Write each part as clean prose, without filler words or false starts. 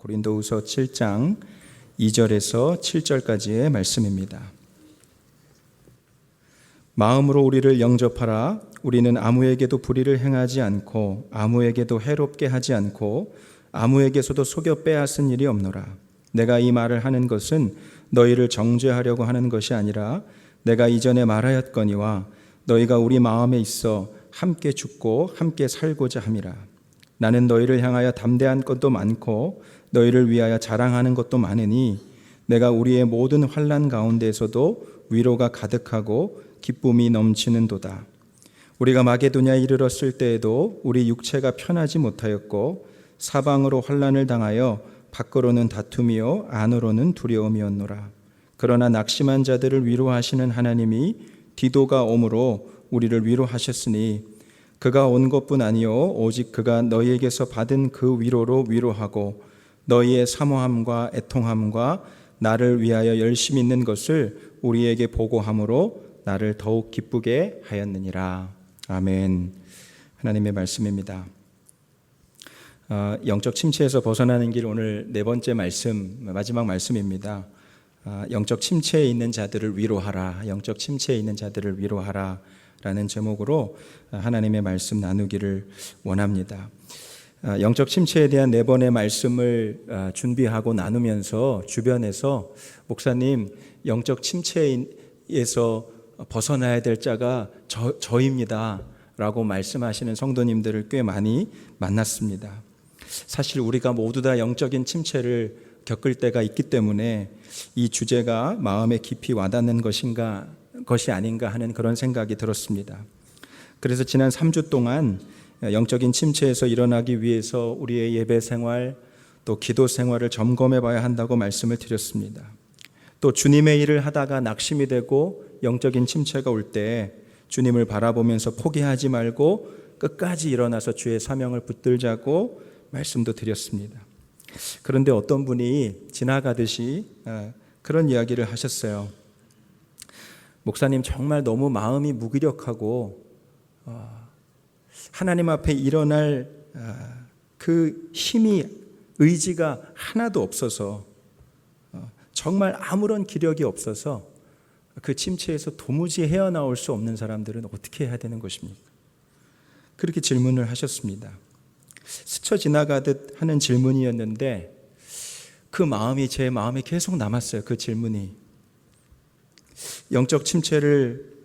고린도후서 7장 2절에서 7절까지의 말씀입니다. 마음으로 우리를 영접하라. 우리는 아무에게도 불의를 행하지 않고 아무에게도 해롭게 하지 않고 아무에게서도 속여 빼앗은 일이 없노라. 내가 이 말을 하는 것은 너희를 정죄하려고 하는 것이 아니라 내가 이전에 말하였거니와 너희가 우리 마음에 있어 함께 죽고 함께 살고자 함이라. 나는 너희를 향하여 담대한 것도 많고 너희를 위하여 자랑하는 것도 많으니 내가 우리의 모든 환난 가운데에서도 위로가 가득하고 기쁨이 넘치는도다. 우리가 마게도냐에 이르렀을 때에도 우리 육체가 편하지 못하였고 사방으로 환난을 당하여 밖으로는 다툼이요 안으로는 두려움이었노라. 그러나 낙심한 자들을 위로하시는 하나님이 디도가 오므로 우리를 위로하셨으니 그가 온 것뿐 아니요 오직 그가 너희에게서 받은 그 위로로 위로하고 너희의 사모함과 애통함과 나를 위하여 열심히 있는 것을 우리에게 보고함으로 나를 더욱 기쁘게 하였느니라. 아멘. 하나님의 말씀입니다. 영적 침체에서 벗어나는 길, 오늘 네 번째 말씀, 마지막 말씀입니다. 영적 침체에 있는 자들을 위로하라. 영적 침체에 있는 자들을 위로하라 라는 제목으로 하나님의 말씀 나누기를 원합니다. 영적 침체에 대한 네 번의 말씀을 준비하고 나누면서 주변에서 목사님, 영적 침체에서 벗어나야 될 자가 저입니다 라고 말씀하시는 성도님들을 꽤 많이 만났습니다. 사실 우리가 모두 다 영적인 침체를 겪을 때가 있기 때문에 이 주제가 마음에 깊이 와닿는 것이 아닌가 하는 그런 생각이 들었습니다. 그래서 지난 3주 동안 영적인 침체에서 일어나기 위해서 우리의 예배 생활 또 기도 생활을 점검해 봐야 한다고 말씀을 드렸습니다. 또 주님의 일을 하다가 낙심이 되고 영적인 침체가 올 때 주님을 바라보면서 포기하지 말고 끝까지 일어나서 주의 사명을 붙들자고 말씀도 드렸습니다. 그런데 어떤 분이 지나가듯이 그런 이야기를 하셨어요. 목사님, 정말 너무 마음이 무기력하고 하나님 앞에 일어날 그 힘이, 의지가 하나도 없어서 정말 아무런 기력이 없어서 그 침체에서 도무지 헤어나올 수 없는 사람들은 어떻게 해야 되는 것입니까? 그렇게 질문을 하셨습니다. 스쳐 지나가듯 하는 질문이었는데 그 마음이 제 마음에 계속 남았어요. 그 질문이. 영적 침체를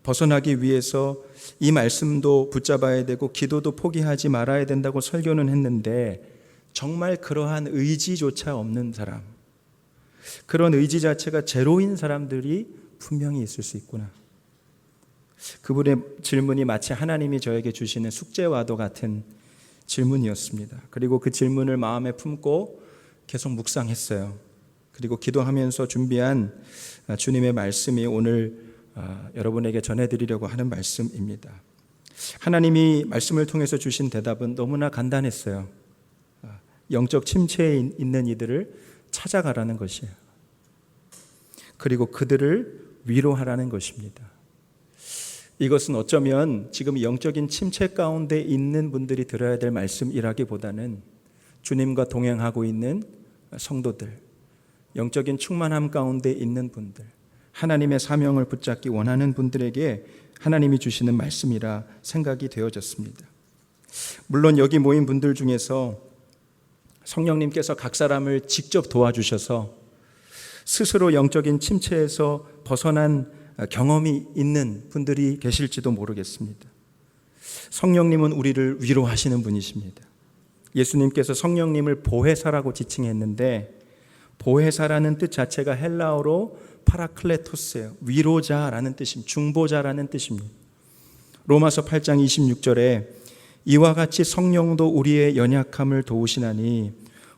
벗어나기 위해서 이 말씀도 붙잡아야 되고 기도도 포기하지 말아야 된다고 설교는 했는데 정말 그러한 의지조차 없는 사람, 그런 의지 자체가 제로인 사람들이 분명히 있을 수 있구나. 그분의 질문이 마치 하나님이 저에게 주시는 숙제와도 같은 질문이었습니다. 그리고 그 질문을 마음에 품고 계속 묵상했어요. 그리고 기도하면서 준비한 주님의 말씀이 오늘 여러분에게 전해드리려고 하는 말씀입니다. 하나님이 말씀을 통해서 주신 대답은 너무나 간단했어요. 영적 침체에 있는 이들을 찾아가라는 것이에요. 그리고 그들을 위로하라는 것입니다. 이것은 어쩌면 지금 영적인 침체 가운데 있는 분들이 들어야 될 말씀이라기보다는 주님과 동행하고 있는 성도들, 영적인 충만함 가운데 있는 분들, 하나님의 사명을 붙잡기 원하는 분들에게 하나님이 주시는 말씀이라 생각이 되어졌습니다. 물론 여기 모인 분들 중에서 성령님께서 각 사람을 직접 도와주셔서 스스로 영적인 침체에서 벗어난 경험이 있는 분들이 계실지도 모르겠습니다. 성령님은 우리를 위로하시는 분이십니다. 예수님께서 성령님을 보혜사라고 지칭했는데 보혜사라는 뜻 자체가 헬라어로 파라클레토스예요. 위로자라는 뜻입니다. 중보자라는 뜻입니다. 로마서 8장 26절에 이와 같이 성령도 우리의 연약함을 도우시나니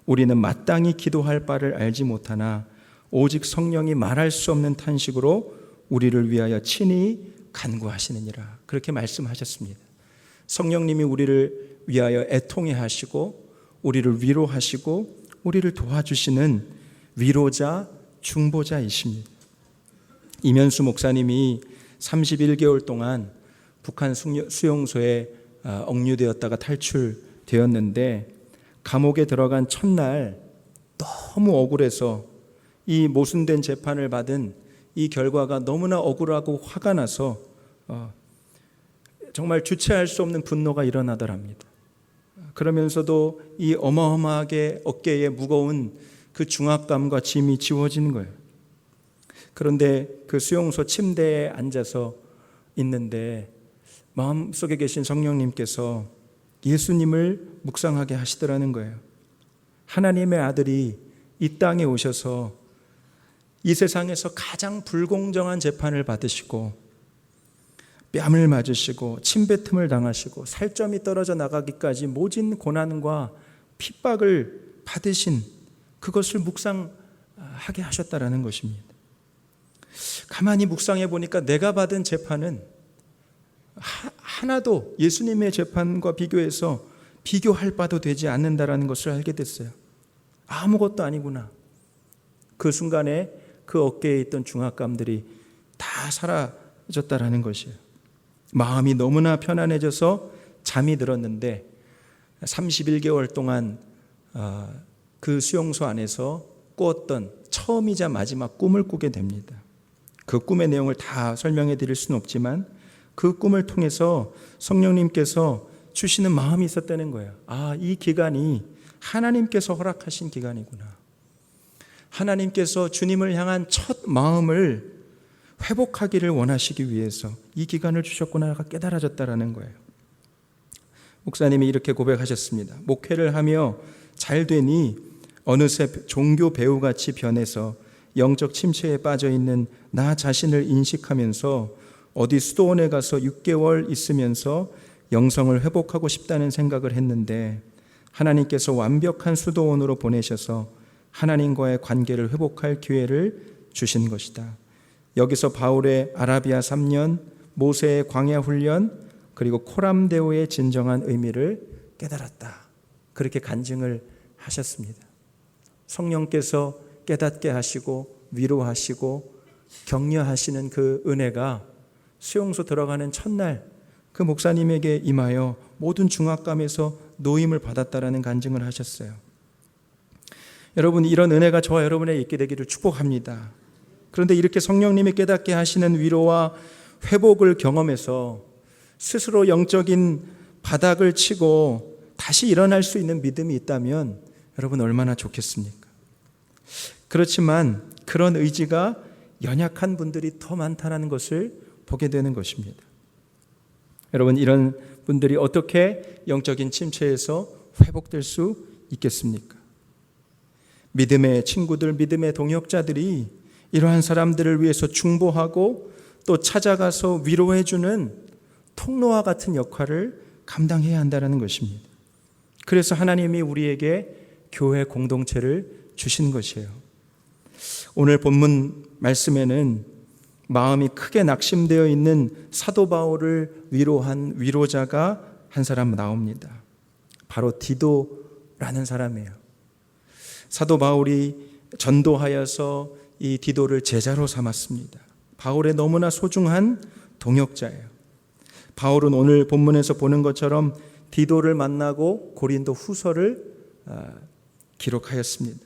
우리는 마땅히 기도할 바를 알지 못하나 오직 성령이 말할 수 없는 탄식으로 우리를 위하여 친히 간구하시느니라. 그렇게 말씀하셨습니다. 성령님이 우리를 위하여 애통해 하시고 우리를 위로하시고 우리를 도와주시는 위로자, 중보자이십니다. 이면수 목사님이 31개월 동안 북한 수용소에 억류되었다가 탈출되었는데 감옥에 들어간 첫날 너무 억울해서 이 모순된 재판을 받은 이 결과가 너무나 억울하고 화가 나서 정말 주체할 수 없는 분노가 일어나더랍니다. 그러면서도 이 어마어마하게 어깨에 무거운 그 중압감과 짐이 지워지는 거예요. 그런데 그 수용소 침대에 앉아서 있는데 마음속에 계신 성령님께서 예수님을 묵상하게 하시더라는 거예요. 하나님의 아들이 이 땅에 오셔서 이 세상에서 가장 불공정한 재판을 받으시고 뺨을 맞으시고 침뱉음을 당하시고 살점이 떨어져 나가기까지 모진 고난과 핍박을 받으신 그것을 묵상하게 하셨다라는 것입니다. 가만히 묵상해 보니까 내가 받은 재판은 하나도 예수님의 재판과 비교해서 비교할 바도 되지 않는다라는 것을 알게 됐어요. 아무것도 아니구나. 그 순간에 그 어깨에 있던 중압감들이 다 사라졌다라는 것이에요. 마음이 너무나 편안해져서 잠이 들었는데 31개월 동안 그 수용소 안에서 꾸었던 처음이자 마지막 꿈을 꾸게 됩니다. 그 꿈의 내용을 다 설명해 드릴 수는 없지만 그 꿈을 통해서 성령님께서 주시는 마음이 있었다는 거예요. 이 기간이 하나님께서 허락하신 기간이구나. 하나님께서 주님을 향한 첫 마음을 회복하기를 원하시기 위해서 이 기간을 주셨구나가 깨달아졌다라는 거예요. 목사님이 이렇게 고백하셨습니다. 목회를 하며 잘 되니 어느새 종교 배우같이 변해서 영적 침체에 빠져 있는 나 자신을 인식하면서 어디 수도원에 가서 6개월 있으면서 영성을 회복하고 싶다는 생각을 했는데 하나님께서 완벽한 수도원으로 보내셔서 하나님과의 관계를 회복할 기회를 주신 것이다. 여기서 바울의 아라비아 3년, 모세의 광야 훈련, 그리고 코람데오의 진정한 의미를 깨달았다. 그렇게 간증을 하셨습니다. 성령께서 깨닫게 하시고 위로하시고 격려하시는 그 은혜가 수용소 들어가는 첫날 그 목사님에게 임하여 모든 중압감에서 노임을 받았다라는 간증을 하셨어요. 여러분, 이런 은혜가 저와 여러분에게 있게 되기를 축복합니다. 그런데 이렇게 성령님이 깨닫게 하시는 위로와 회복을 경험해서 스스로 영적인 바닥을 치고 다시 일어날 수 있는 믿음이 있다면 여러분 얼마나 좋겠습니까? 그렇지만 그런 의지가 연약한 분들이 더 많다는 것을 보게 되는 것입니다. 여러분, 이런 분들이 어떻게 영적인 침체에서 회복될 수 있겠습니까? 믿음의 친구들, 믿음의 동역자들이 이러한 사람들을 위해서 중보하고 또 찾아가서 위로해주는 통로와 같은 역할을 감당해야 한다는 것입니다. 그래서 하나님이 우리에게 교회 공동체를 주신 것이에요. 오늘 본문 말씀에는 마음이 크게 낙심되어 있는 사도 바울을 위로한 위로자가 한 사람 나옵니다. 바로 디도라는 사람이에요. 사도 바울이 전도하여서 이 디도를 제자로 삼았습니다. 바울의 너무나 소중한 동역자예요. 바울은 오늘 본문에서 보는 것처럼 디도를 만나고 고린도 후서를 기록하였습니다.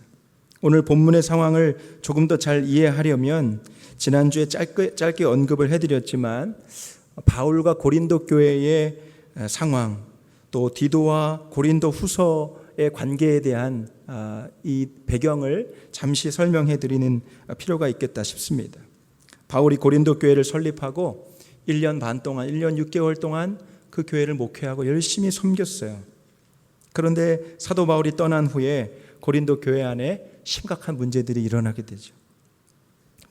오늘 본문의 상황을 조금 더 잘 이해하려면 지난주에 짧게 언급을 해드렸지만 바울과 고린도 교회의 상황, 또 디도와 고린도 후서의 관계에 대한 이 배경을 잠시 설명해 드리는 필요가 있겠다 싶습니다. 바울이 고린도 교회를 설립하고 1년 반 동안, 1년 6개월 동안 그 교회를 목회하고 열심히 섬겼어요. 그런데 사도 바울이 떠난 후에 고린도 교회 안에 심각한 문제들이 일어나게 되죠.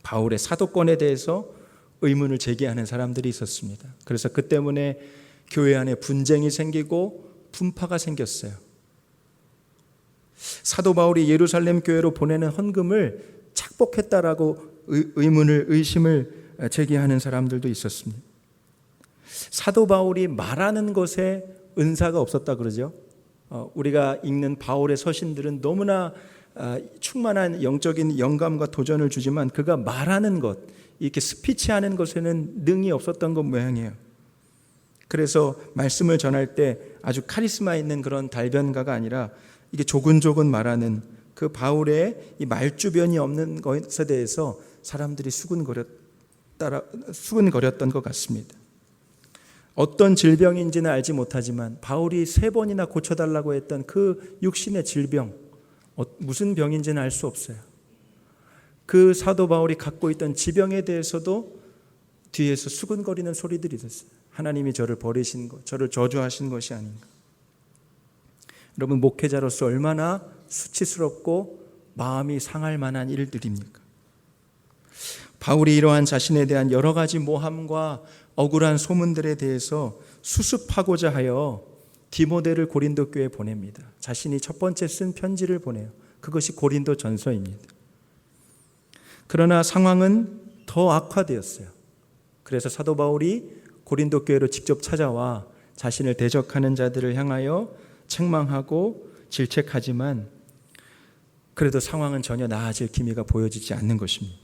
바울의 사도권에 대해서 의문을 제기하는 사람들이 있었습니다. 그래서 그 때문에 교회 안에 분쟁이 생기고 분파가 생겼어요. 사도 바울이 예루살렘 교회로 보내는 헌금을 착복했다라고 의심을 제기하는 사람들도 있었습니다. 사도 바울이 말하는 것에 은사가 없었다 그러죠. 우리가 읽는 바울의 서신들은 너무나 충만한 영적인 영감과 도전을 주지만 그가 말하는 것, 이렇게 스피치하는 것에는 능이 없었던 것 모양이에요. 그래서 말씀을 전할 때 아주 카리스마 있는 그런 달변가가 아니라 이게 조근조근 말하는 그 바울의 이 말주변이 없는 것에 대해서 사람들이 수근거렸던 것 같습니다. 어떤 질병인지는 알지 못하지만 바울이 3번이나 고쳐달라고 했던 그 육신의 질병, 무슨 병인지는 알 수 없어요. 그 사도 바울이 갖고 있던 지병에 대해서도 뒤에서 수근거리는 소리들이 있었어요. 하나님이 저를 버리신 것, 저를 저주하신 것이 아닌가. 여러분, 목회자로서 얼마나 수치스럽고 마음이 상할 만한 일들입니까? 바울이 이러한 자신에 대한 여러 가지 모함과 억울한 소문들에 대해서 수습하고자 하여 디모데를 고린도 교회에 보냅니다. 자신이 첫 번째 쓴 편지를 보내요. 그것이 고린도 전서입니다. 그러나 상황은 더 악화되었어요. 그래서 사도 바울이 고린도 교회로 직접 찾아와 자신을 대적하는 자들을 향하여 책망하고 질책하지만 그래도 상황은 전혀 나아질 기미가 보여지지 않는 것입니다.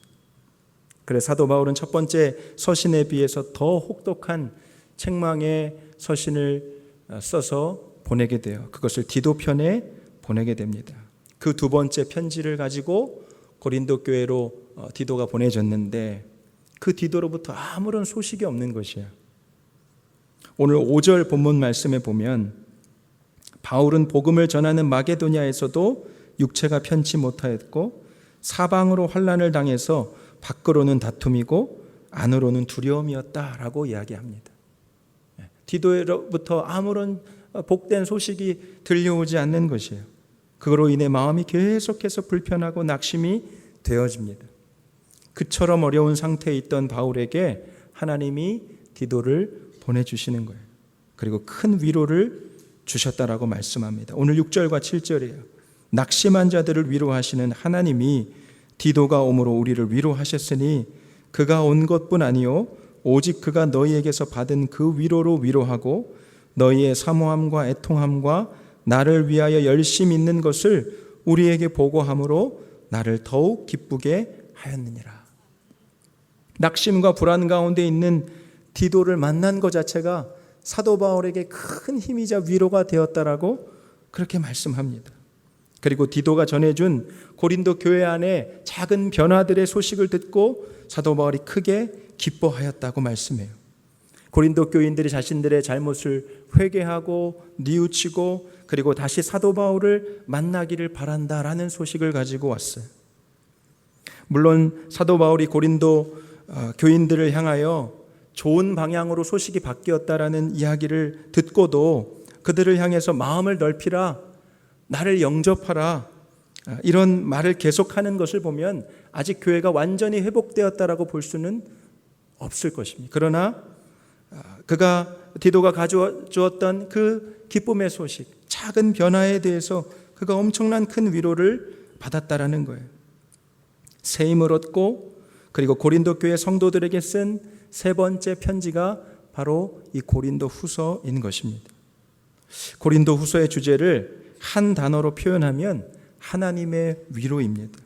그래서 사도 바울은 첫 번째 서신에 비해서 더 혹독한 책망의 서신을 써서 보내게 돼요. 그것을 디도편에 보내게 됩니다. 그 두 번째 편지를 가지고 고린도 교회로 디도가 보내졌는데 그 디도로부터 아무런 소식이 없는 것이에요. 오늘 5절 본문 말씀에 보면 바울은 복음을 전하는 마게도냐에서도 육체가 편치 못하였고 사방으로 환난을 당해서 밖으로는 다툼이고 안으로는 두려움이었다라고 이야기합니다. 디도로부터 아무런 복된 소식이 들려오지 않는 것이에요. 그거로 인해 마음이 계속해서 불편하고 낙심이 되어집니다. 그처럼 어려운 상태에 있던 바울에게 하나님이 디도를 보내주시는 거예요. 그리고 큰 위로를 주셨다라고 말씀합니다. 오늘 6절과 7절이에요. 낙심한 자들을 위로하시는 하나님이 디도가 오므로 우리를 위로하셨으니 그가 온 것뿐 아니요 오직 그가 너희에게서 받은 그 위로로 위로하고 너희의 사모함과 애통함과 나를 위하여 열심 있는 것을 우리에게 보고함으로 나를 더욱 기쁘게 하였느니라. 낙심과 불안 가운데 있는 디도를 만난 것 자체가 사도 바울에게 큰 힘이자 위로가 되었다라고 그렇게 말씀합니다. 그리고 디도가 전해준 고린도 교회 안에 작은 변화들의 소식을 듣고 사도 바울이 크게 기뻐하였다고 말씀해요. 고린도 교인들이 자신들의 잘못을 회개하고 뉘우치고 그리고 다시 사도 바울을 만나기를 바란다라는 소식을 가지고 왔어요. 물론 사도 바울이 고린도 교인들을 향하여 좋은 방향으로 소식이 바뀌었다라는 이야기를 듣고도 그들을 향해서 마음을 넓히라, 나를 영접하라, 이런 말을 계속하는 것을 보면 아직 교회가 완전히 회복되었다라고 볼 수는 없을 것입니다. 그러나 디도가 가져와 주었던 그 기쁨의 소식, 작은 변화에 대해서 그가 엄청난 큰 위로를 받았다라는 거예요. 새 힘을 얻고 그리고 고린도 교회 성도들에게 쓴 3번째 편지가 바로 이 고린도 후서인 것입니다. 고린도 후서의 주제를 한 단어로 표현하면 하나님의 위로입니다.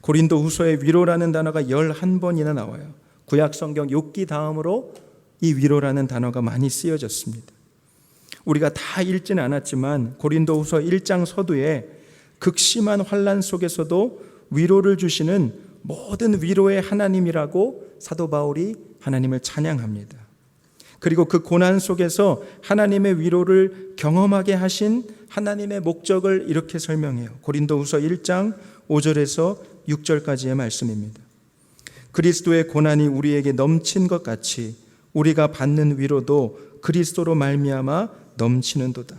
고린도 후서의 위로라는 단어가 11번이나 나와요. 구약 성경 욥기 다음으로 이 위로라는 단어가 많이 쓰여졌습니다. 우리가 다 읽지는 않았지만 고린도 후서 1장 서두에 극심한 환난 속에서도 위로를 주시는 모든 위로의 하나님이라고 사도 바울이 하나님을 찬양합니다. 그리고 그 고난 속에서 하나님의 위로를 경험하게 하신 하나님의 목적을 이렇게 설명해요. 고린도후서 1장 5절에서 6절까지의 말씀입니다. 그리스도의 고난이 우리에게 넘친 것 같이 우리가 받는 위로도 그리스도로 말미암아 넘치는도다.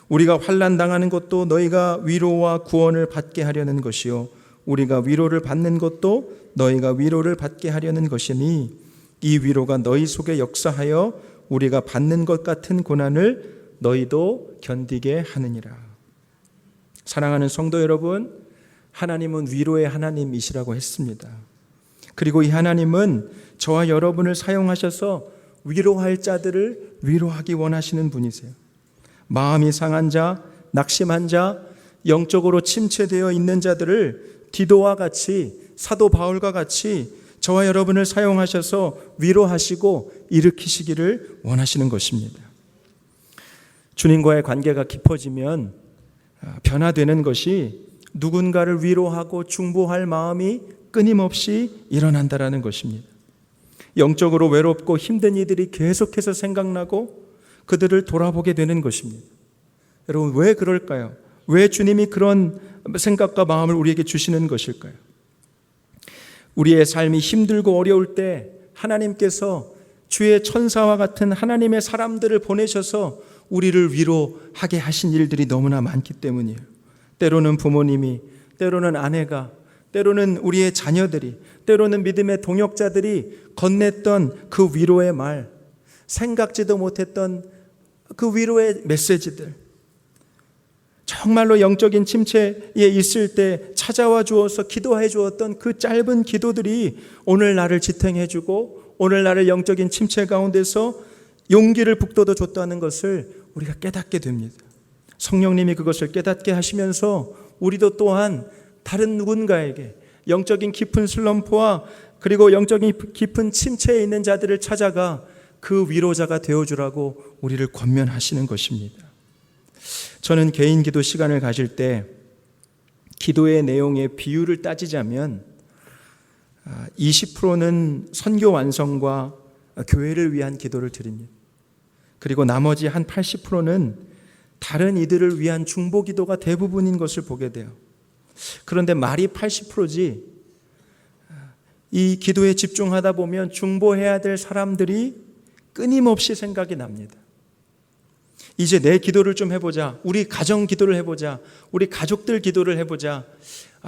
우리가 환난 당하는 것도 너희가 위로와 구원을 받게 하려는 것이요 우리가 위로를 받는 것도 너희가 위로를 받게 하려는 것이니 이 위로가 너희 속에 역사하여 우리가 받는 것 같은 고난을 너희도 견디게 하느니라. 사랑하는 성도 여러분, 하나님은 위로의 하나님이시라고 했습니다. 그리고 이 하나님은 저와 여러분을 사용하셔서 위로할 자들을 위로하기 원하시는 분이세요. 마음이 상한 자, 낙심한 자, 영적으로 침체되어 있는 자들을 디도와 같이 사도 바울과 같이 저와 여러분을 사용하셔서 위로하시고 일으키시기를 원하시는 것입니다. 주님과의 관계가 깊어지면 변화되는 것이 누군가를 위로하고 중보할 마음이 끊임없이 일어난다라는 것입니다. 영적으로 외롭고 힘든 이들이 계속해서 생각나고 그들을 돌아보게 되는 것입니다. 여러분, 왜 그럴까요? 왜 주님이 그런 생각과 마음을 우리에게 주시는 것일까요? 우리의 삶이 힘들고 어려울 때 하나님께서 주의 천사와 같은 하나님의 사람들을 보내셔서 우리를 위로하게 하신 일들이 너무나 많기 때문이에요. 때로는 부모님이, 때로는 아내가, 때로는 우리의 자녀들이, 때로는 믿음의 동역자들이 건넸던 그 위로의 말, 생각지도 못했던 그 위로의 메시지들, 정말로 영적인 침체에 있을 때 찾아와 주어서 기도해 주었던 그 짧은 기도들이 오늘 나를 지탱해 주고 오늘 나를 영적인 침체 가운데서 용기를 북돋워 줬다는 것을 우리가 깨닫게 됩니다. 성령님이 그것을 깨닫게 하시면서 우리도 또한 다른 누군가에게 영적인 깊은 슬럼프와 그리고 영적인 깊은 침체에 있는 자들을 찾아가 그 위로자가 되어주라고 우리를 권면하시는 것입니다. 저는 개인 기도 시간을 가질 때 기도의 내용의 비율을 따지자면 20%는 선교 완성과 교회를 위한 기도를 드립니다. 그리고 나머지 한 80%는 다른 이들을 위한 중보 기도가 대부분인 것을 보게 돼요. 그런데 말이 80%지 이 기도에 집중하다 보면 중보해야 될 사람들이 끊임없이 생각이 납니다. 이제 내 기도를 좀 해보자. 우리 가정 기도를 해보자. 우리 가족들 기도를 해보자.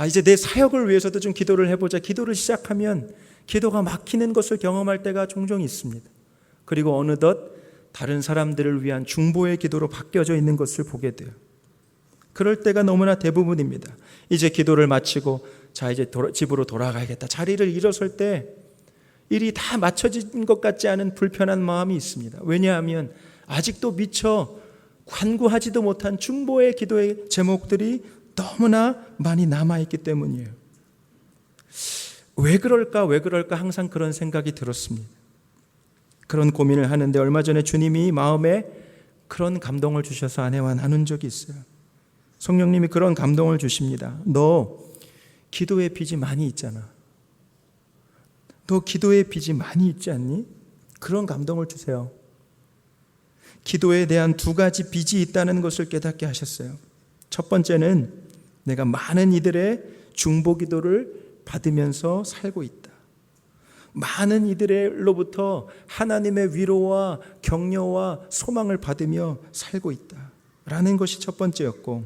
이제 내 사역을 위해서도 좀 기도를 해보자. 기도를 시작하면 기도가 막히는 것을 경험할 때가 종종 있습니다. 그리고 어느덧 다른 사람들을 위한 중보의 기도로 바뀌어져 있는 것을 보게 돼요. 그럴 때가 너무나 대부분입니다. 이제 기도를 마치고 자 이제 집으로 돌아가야겠다. 자리를 일어설 때 일이 다 맞춰진 것 같지 않은 불편한 마음이 있습니다. 왜냐하면 아직도 미처 간구하지도 못한 중보의 기도의 제목들이 너무나 많이 남아있기 때문이에요. 왜 그럴까 항상 그런 생각이 들었습니다. 그런 고민을 하는데 얼마 전에 주님이 마음에 그런 감동을 주셔서 아내와 나눈 적이 있어요. 성령님이 그런 감동을 주십니다. 너 기도의 빚이 많이 있잖아. 너 기도의 빚이 많이 있지 않니? 그런 감동을 주세요. 기도에 대한 두 가지 빚이 있다는 것을 깨닫게 하셨어요. 첫 번째는 내가 많은 이들의 중보 기도를 받으면서 살고 있다. 많은 이들로부터 하나님의 위로와 격려와 소망을 받으며 살고 있다라는 것이 첫 번째였고,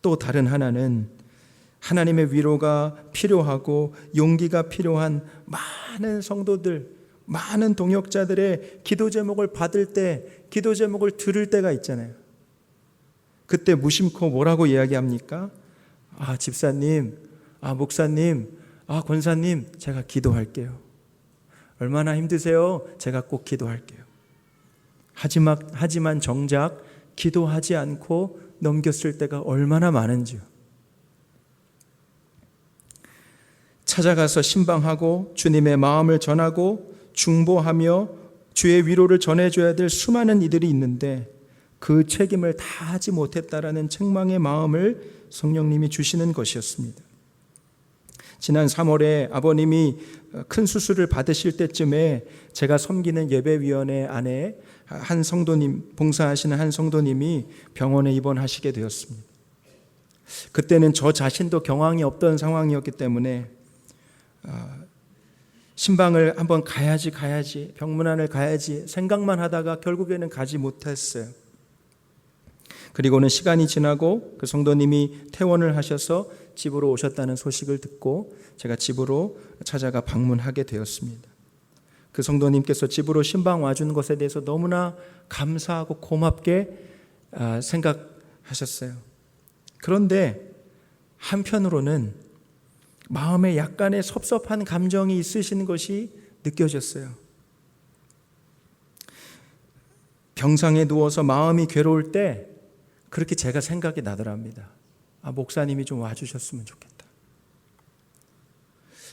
또 다른 하나는 하나님의 위로가 필요하고 용기가 필요한 많은 성도들, 많은 동역자들의 기도 제목을 받을 때, 기도 제목을 들을 때가 있잖아요. 그때 무심코 뭐라고 이야기합니까? 집사님, 목사님, 권사님, 제가 기도할게요. 얼마나 힘드세요? 제가 꼭 기도할게요. 하지만 정작 기도하지 않고 넘겼을 때가 얼마나 많은지요. 찾아가서 신방하고 주님의 마음을 전하고 중보하며 주의 위로를 전해줘야 될 수많은 이들이 있는데 그 책임을 다 하지 못했다라는 책망의 마음을 성령님이 주시는 것이었습니다. 지난 3월에 아버님이 큰 수술을 받으실 때쯤에 제가 섬기는 예배위원회 안에 한 성도님, 봉사하시는 한 성도님이 병원에 입원하시게 되었습니다. 그때는 저 자신도 경황이 없던 상황이었기 때문에 신방을 한번 가야지 병문안을 가야지 생각만 하다가 결국에는 가지 못했어요. 그리고는 시간이 지나고 그 성도님이 퇴원을 하셔서 집으로 오셨다는 소식을 듣고 제가 집으로 찾아가 방문하게 되었습니다. 그 성도님께서 집으로 신방 와준 것에 대해서 너무나 감사하고 고맙게 생각하셨어요. 그런데 한편으로는 마음에 약간의 섭섭한 감정이 있으신 것이 느껴졌어요. 병상에 누워서 마음이 괴로울 때 그렇게 제가 생각이 나더랍니다. 목사님이 좀 와주셨으면 좋겠다.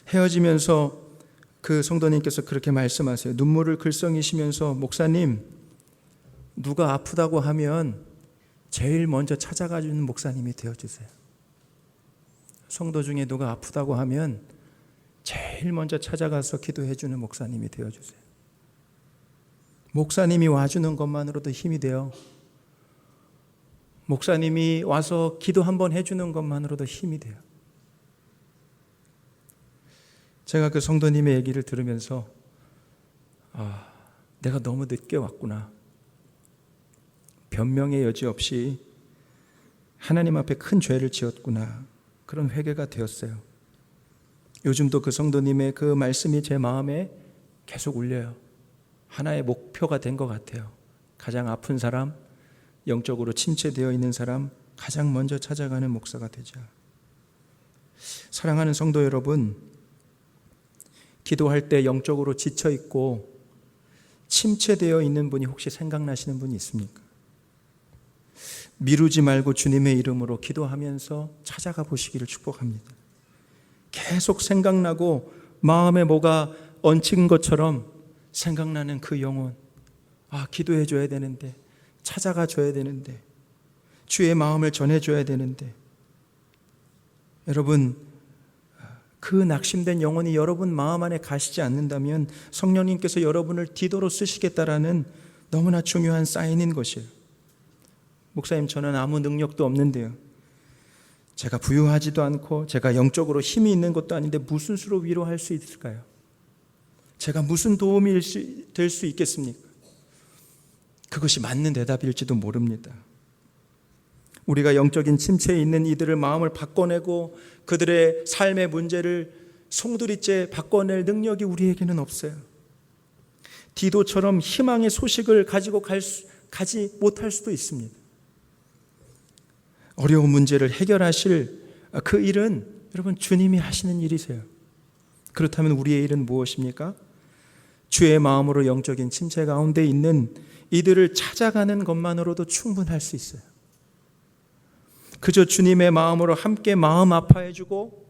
헤어지면서 그 성도님께서 그렇게 말씀하세요. 눈물을 글썽이시면서 목사님, 누가 아프다고 하면 제일 먼저 찾아가 주는 목사님이 되어주세요. 성도 중에 누가 아프다고 하면 제일 먼저 찾아가서 기도해 주는 목사님이 되어주세요. 목사님이 와주는 것만으로도 힘이 돼요. 목사님이 와서 기도 한번 해주는 것만으로도 힘이 돼요. 제가 그 성도님의 얘기를 들으면서 내가 너무 늦게 왔구나. 변명의 여지 없이 하나님 앞에 큰 죄를 지었구나. 그런 회개가 되었어요. 요즘도 그 성도님의 그 말씀이 제 마음에 계속 울려요. 하나의 목표가 된 것 같아요. 가장 아픈 사람, 영적으로 침체되어 있는 사람 가장 먼저 찾아가는 목사가 되자. 사랑하는 성도 여러분, 기도할 때 영적으로 지쳐 있고 침체되어 있는 분이 혹시 생각나시는 분이 있습니까? 미루지 말고 주님의 이름으로 기도하면서 찾아가 보시기를 축복합니다. 계속 생각나고 마음에 뭐가 얹힌 것처럼 생각나는 그 영혼, 기도해 줘야 되는데, 찾아가 줘야 되는데, 주의 마음을 전해줘야 되는데, 여러분, 그 낙심된 영혼이 여러분 마음 안에 가시지 않는다면 성령님께서 여러분을 디도로 쓰시겠다라는 너무나 중요한 사인인 것이에요. 목사님, 저는 아무 능력도 없는데요, 제가 부유하지도 않고 제가 영적으로 힘이 있는 것도 아닌데 무슨 수로 위로할 수 있을까요? 제가 무슨 도움이 될 수 있겠습니까? 그것이 맞는 대답일지도 모릅니다. 우리가 영적인 침체에 있는 이들을 마음을 바꿔내고 그들의 삶의 문제를 송두리째 바꿔낼 능력이 우리에게는 없어요. 디도처럼 희망의 소식을 가지고 가지 못할 수도 있습니다. 어려운 문제를 해결하실 그 일은 여러분 주님이 하시는 일이세요. 그렇다면 우리의 일은 무엇입니까? 주의 마음으로 영적인 침체 가운데 있는 이들을 찾아가는 것만으로도 충분할 수 있어요. 그저 주님의 마음으로 함께 마음 아파해주고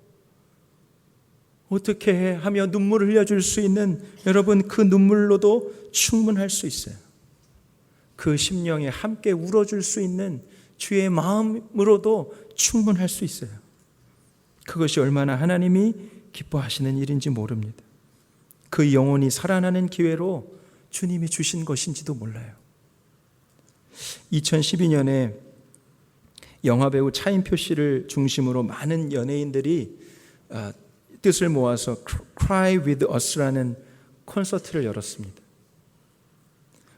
어떻게 해 하며 눈물을 흘려줄 수 있는 여러분, 그 눈물로도 충분할 수 있어요. 그 심령에 함께 울어줄 수 있는 주의 마음으로도 충분할 수 있어요. 그것이 얼마나 하나님이 기뻐하시는 일인지 모릅니다. 그 영혼이 살아나는 기회로 주님이 주신 것인지도 몰라요. 2012년에 영화배우 차인표 씨를 중심으로 많은 연예인들이 뜻을 모아서 Cry with Us라는 콘서트를 열었습니다.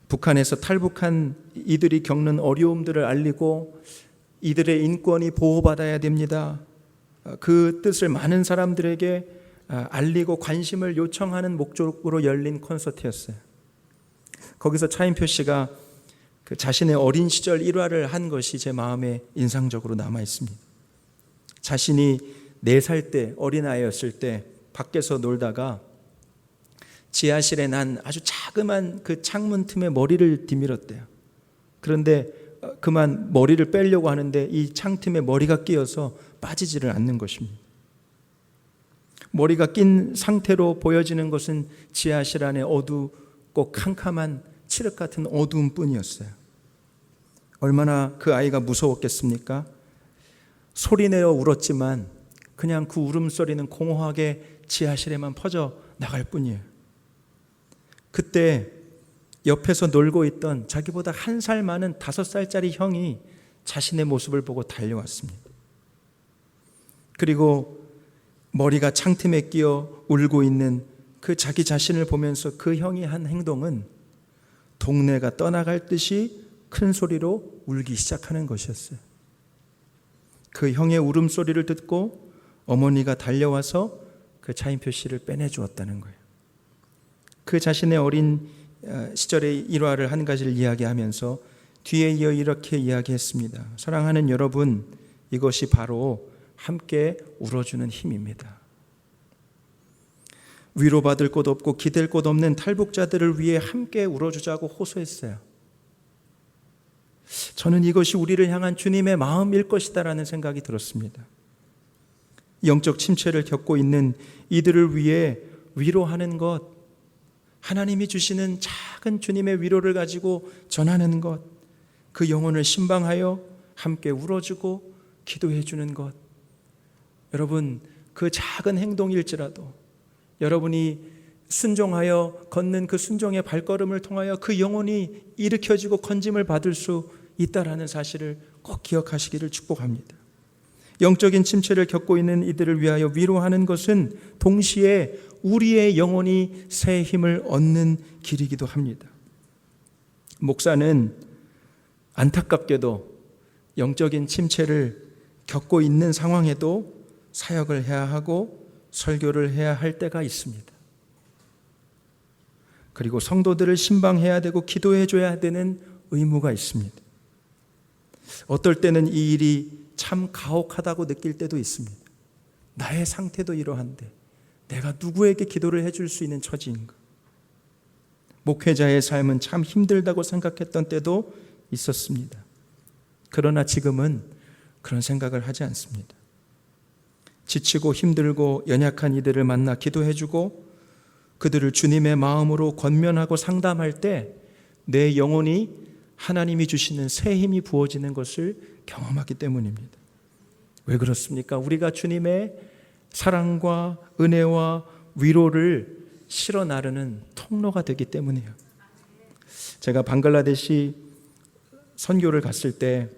북한에서 탈북한 이들이 겪는 어려움들을 알리고 이들의 인권이 보호받아야 됩니다. 그 뜻을 많은 사람들에게 알리고 관심을 요청하는 목적으로 열린 콘서트였어요. 거기서 차인표 씨가 그 자신의 어린 시절 일화를 한 것이 제 마음에 인상적으로 남아 있습니다. 자신이 4살 때, 어린아이였을 때 밖에서 놀다가 지하실에 난 아주 자그만 그 창문 틈에 머리를 디밀었대요. 그런데 그만 머리를 빼려고 하는데 이 창틈에 머리가 끼어서 빠지지를 않는 것입니다. 머리가 낀 상태로 보여지는 것은 지하실 안에 어둡고 캄캄한 칠흑 같은 어두움 뿐이었어요. 얼마나 그 아이가 무서웠겠습니까? 소리내어 울었지만 그냥 그 울음소리는 공허하게 지하실에만 퍼져 나갈 뿐이에요. 그때 옆에서 놀고 있던 자기보다 1살 많은 5살짜리 형이 자신의 모습을 보고 달려왔습니다. 그리고 머리가 창틈에 끼어 울고 있는 그 자기 자신을 보면서 그 형이 한 행동은 동네가 떠나갈 듯이 큰 소리로 울기 시작하는 것이었어요. 그 형의 울음소리를 듣고 어머니가 달려와서 그 차인표 씨를 빼내주었다는 거예요. 그 자신의 어린 시절의 일화를 한 가지를 이야기하면서 뒤에 이어 이렇게 이야기했습니다. 사랑하는 여러분, 이것이 바로 함께 울어주는 힘입니다. 위로받을 곳 없고 기댈 곳 없는 탈북자들을 위해 함께 울어주자고 호소했어요. 저는 이것이 우리를 향한 주님의 마음일 것이다라는 생각이 들었습니다. 영적 침체를 겪고 있는 이들을 위해 위로하는 것, 하나님이 주시는 작은 주님의 위로를 가지고 전하는 것, 그 영혼을 신방하여 함께 울어주고 기도해 주는 것, 여러분, 그 작은 행동일지라도 여러분이 순종하여 걷는 그 순종의 발걸음을 통하여 그 영혼이 일으켜지고 건짐을 받을 수 있다라는 사실을 꼭 기억하시기를 축복합니다. 영적인 침체를 겪고 있는 이들을 위하여 위로하는 것은 동시에 우리의 영혼이 새 힘을 얻는 길이기도 합니다. 목사는 안타깝게도 영적인 침체를 겪고 있는 상황에도 사역을 해야 하고 설교를 해야 할 때가 있습니다. 그리고 성도들을 신방해야 되고 기도해 줘야 되는 의무가 있습니다. 어떨 때는 이 일이 참 가혹하다고 느낄 때도 있습니다. 나의 상태도 이러한데 내가 누구에게 기도를 해줄 수 있는 처지인가? 목회자의 삶은 참 힘들다고 생각했던 때도 있었습니다. 그러나 지금은 그런 생각을 하지 않습니다. 지치고 힘들고 연약한 이들을 만나 기도해주고 그들을 주님의 마음으로 권면하고 상담할 때 내 영혼이 하나님이 주시는 새 힘이 부어지는 것을 경험하기 때문입니다. 왜 그렇습니까? 우리가 주님의 사랑과 은혜와 위로를 실어 나르는 통로가 되기 때문이에요. 제가 방글라데시 선교를 갔을 때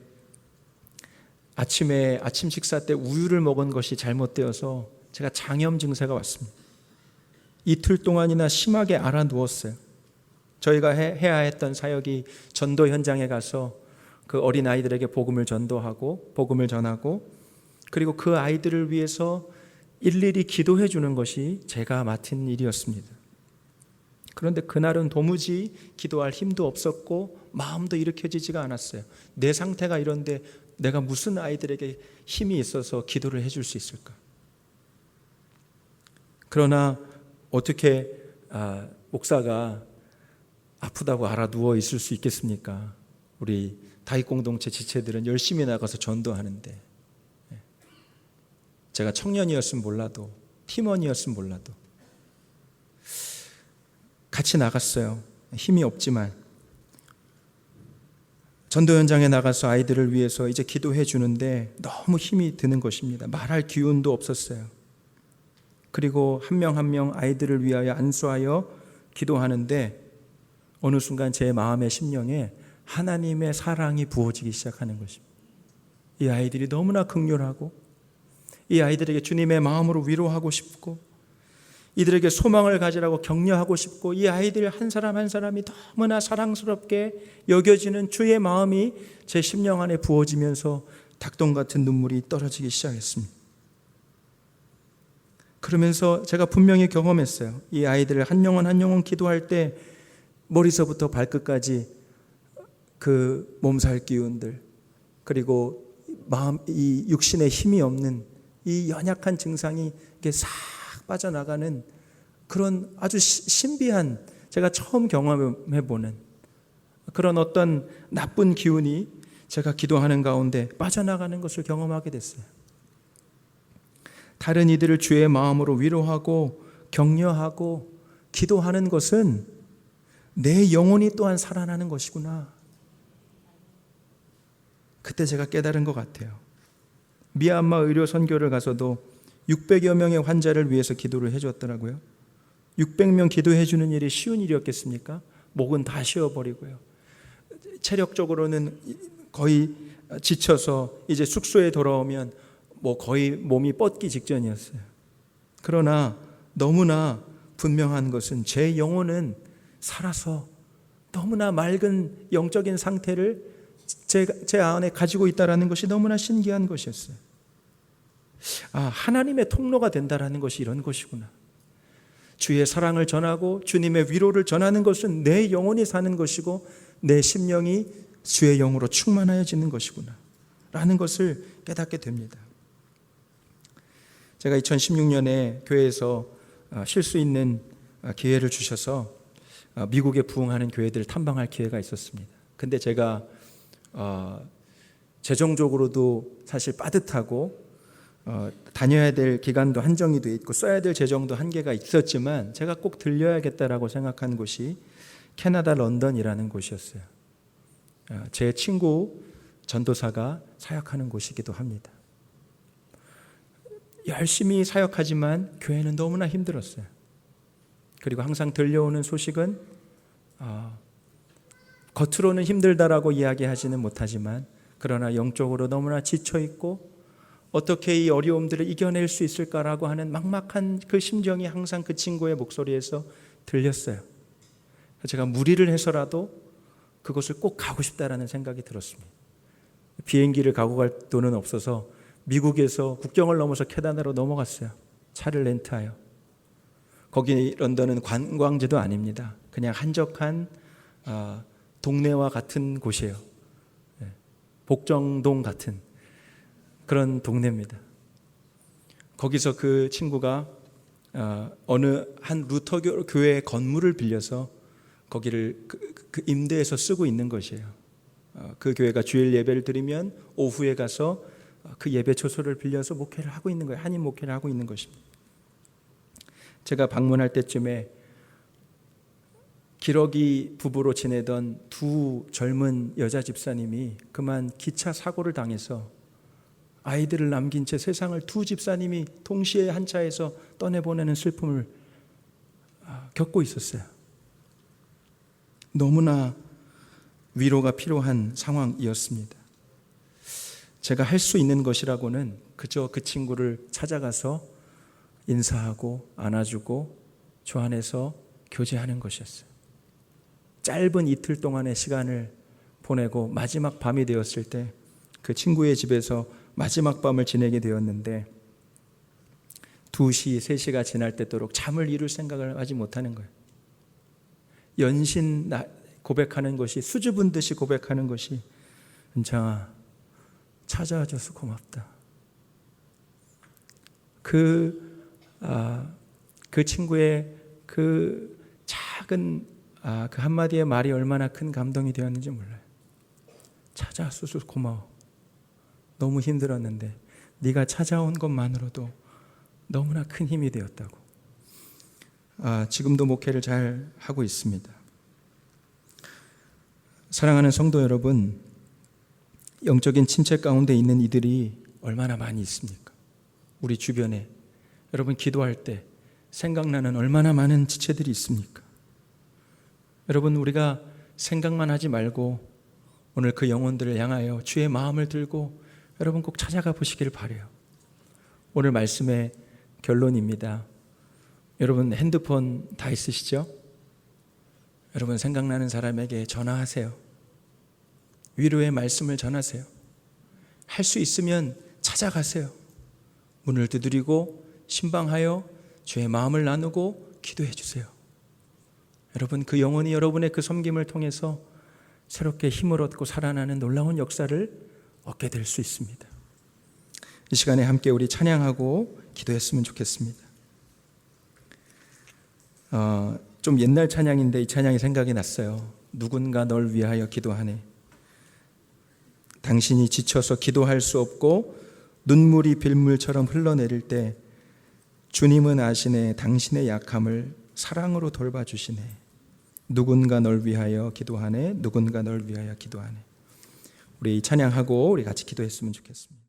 아침에 아침 식사 때 우유를 먹은 것이 잘못되어서 제가 장염 증세가 왔습니다. 이틀 동안이나 심하게 앓아 누웠어요. 저희가 해야 했던 사역이 전도 현장에 가서 그 어린 아이들에게 복음을 전도하고 복음을 전하고 그리고 그 아이들을 위해서 일일이 기도해 주는 것이 제가 맡은 일이었습니다. 그런데 그날은 도무지 기도할 힘도 없었고 마음도 일으켜지지가 않았어요. 내 상태가 이런데 내가 무슨 아이들에게 힘이 있어서 기도를 해줄 수 있을까? 그러나 어떻게 목사가 아프다고 알아 누워 있을 수 있겠습니까? 우리 다윗 공동체 지체들은 열심히 나가서 전도하는데 제가 청년이었으면 몰라도 팀원이었으면 몰라도 같이 나갔어요. 힘이 없지만 전도 현장에 나가서 아이들을 위해서 이제 기도해 주는데 너무 힘이 드는 것입니다. 말할 기운도 없었어요. 그리고 한 명 한 명 아이들을 위하여 안수하여 기도하는데 어느 순간 제 마음의 심령에 하나님의 사랑이 부어지기 시작하는 것입니다. 이 아이들이 너무나 극렬하고 이 아이들에게 주님의 마음으로 위로하고 싶고 이들에게 소망을 가지라고 격려하고 싶고 이 아이들 한 사람 한 사람이 너무나 사랑스럽게 여겨지는 주의 마음이 제 심령 안에 부어지면서 닭똥 같은 눈물이 떨어지기 시작했습니다. 그러면서 제가 분명히 경험했어요. 이 아이들을 한 영혼 한 영혼 기도할 때 머리서부터 발끝까지 그 몸살 기운들 그리고 마음 이 육신에 힘이 없는 이 연약한 증상이 이렇게 싹 빠져나가는 그런 아주 신비한 제가 처음 경험해보는 그런 어떤 나쁜 기운이 제가 기도하는 가운데 빠져나가는 것을 경험하게 됐어요. 다른 이들을 주의 마음으로 위로하고 격려하고 기도하는 것은 내 영혼이 또한 살아나는 것이구나. 그때 제가 깨달은 것 같아요. 미얀마 의료 선교를 가서도 600여 명의 환자를 위해서 기도를 해줬더라고요. 600명 기도해 주는 일이 쉬운 일이었겠습니까? 목은 다 쉬어버리고요. 체력적으로는 거의 지쳐서 이제 숙소에 돌아오면 뭐 거의 몸이 뻗기 직전이었어요. 그러나 너무나 분명한 것은 제 영혼은 살아서 너무나 맑은 영적인 상태를 제 안에 가지고 있다는 것이 너무나 신기한 것이었어요. 하나님의 통로가 된다는 것이 이런 것이구나. 주의 사랑을 전하고 주님의 위로를 전하는 것은 내 영혼이 사는 것이고 내 심령이 주의 영으로 충만하여지는 것이구나 라는 것을 깨닫게 됩니다. 제가 2016년에 교회에서 쉴 수 있는 기회를 주셔서 미국에 부흥하는 교회들을 탐방할 기회가 있었습니다. 근데 제가 재정적으로도 사실 빠듯하고 다녀야 될 기간도 한정이 돼 있고 써야 될 재정도 한계가 있었지만 제가 꼭 들려야겠다라고 생각한 곳이 캐나다 런던이라는 곳이었어요. 제 친구 전도사가 사역하는 곳이기도 합니다. 열심히 사역하지만 교회는 너무나 힘들었어요. 그리고 항상 들려오는 소식은 겉으로는 힘들다라고 이야기하지는 못하지만 그러나 영적으로 너무나 지쳐있고 어떻게 이 어려움들을 이겨낼 수 있을까라고 하는 막막한 그 심정이 항상 그 친구의 목소리에서 들렸어요. 제가 무리를 해서라도 그곳을 꼭 가고 싶다라는 생각이 들었습니다. 비행기를 가고 갈 돈은 없어서 미국에서 국경을 넘어서 캐나다로 넘어갔어요. 차를 렌트하여. 거기 런던은 관광지도 아닙니다. 그냥 한적한 동네와 같은 곳이에요. 복정동 같은 그런 동네입니다. 거기서 그 친구가 어느 한 루터 교회 건물을 빌려서 거기를 그 임대해서 쓰고 있는 것이에요. 그 교회가 주일 예배를 드리면 오후에 가서 그 예배 초소를 빌려서 목회를 하고 있는 거예요. 한인 목회를 하고 있는 것입니다. 제가 방문할 때쯤에 기러기 부부로 지내던 두 젊은 여자 집사님이 그만 기차 사고를 당해서 아이들을 남긴 채 세상을 두 집사님이 동시에 한 차에서 떠내보내는 슬픔을 겪고 있었어요. 너무나 위로가 필요한 상황이었습니다. 제가 할 수 있는 것이라고는 그저 그 친구를 찾아가서 인사하고 안아주고 주 안에서 교제하는 것이었어요. 짧은 이틀 동안의 시간을 보내고 마지막 밤이 되었을 때 그 친구의 집에서 마지막 밤을 지내게 되었는데 2시, 3시가 지날 때도록 잠을 이룰 생각을 하지 못하는 거예요. 연신 고백하는 것이, 수줍은 듯이 고백하는 것이, 은창아 찾아와줘서 고맙다. 그 친구의 그 작은 그 한마디의 말이 얼마나 큰 감동이 되었는지 몰라요. 찾아와줘서 고마워. 너무 힘들었는데 네가 찾아온 것만으로도 너무나 큰 힘이 되었다고. 지금도 목회를 잘 하고 있습니다. 사랑하는 성도 여러분, 영적인 침체 가운데 있는 이들이 얼마나 많이 있습니까? 우리 주변에 여러분 기도할 때 생각나는 얼마나 많은 지체들이 있습니까? 여러분, 우리가 생각만 하지 말고 오늘 그 영혼들을 향하여 주의 마음을 들고 여러분 꼭 찾아가 보시길 바라요. 오늘 말씀의 결론입니다. 여러분 핸드폰 다 있으시죠? 여러분 생각나는 사람에게 전화하세요. 위로의 말씀을 전하세요. 할 수 있으면 찾아가세요. 문을 두드리고 신방하여 주의 마음을 나누고 기도해 주세요. 여러분, 그 영혼이 여러분의 그 섬김을 통해서 새롭게 힘을 얻고 살아나는 놀라운 역사를 얻게 될 수 있습니다. 이 시간에 함께 우리 찬양하고 기도했으면 좋겠습니다. 좀 옛날 찬양인데 이 찬양이 생각이 났어요. 누군가 널 위하여 기도하네. 당신이 지쳐서 기도할 수 없고 눈물이 빌물처럼 흘러내릴 때 주님은 아시네. 당신의 약함을 사랑으로 돌봐주시네. 누군가 널 위하여 기도하네. 누군가 널 위하여 기도하네. 우리 찬양하고 우리 같이 기도했으면 좋겠습니다.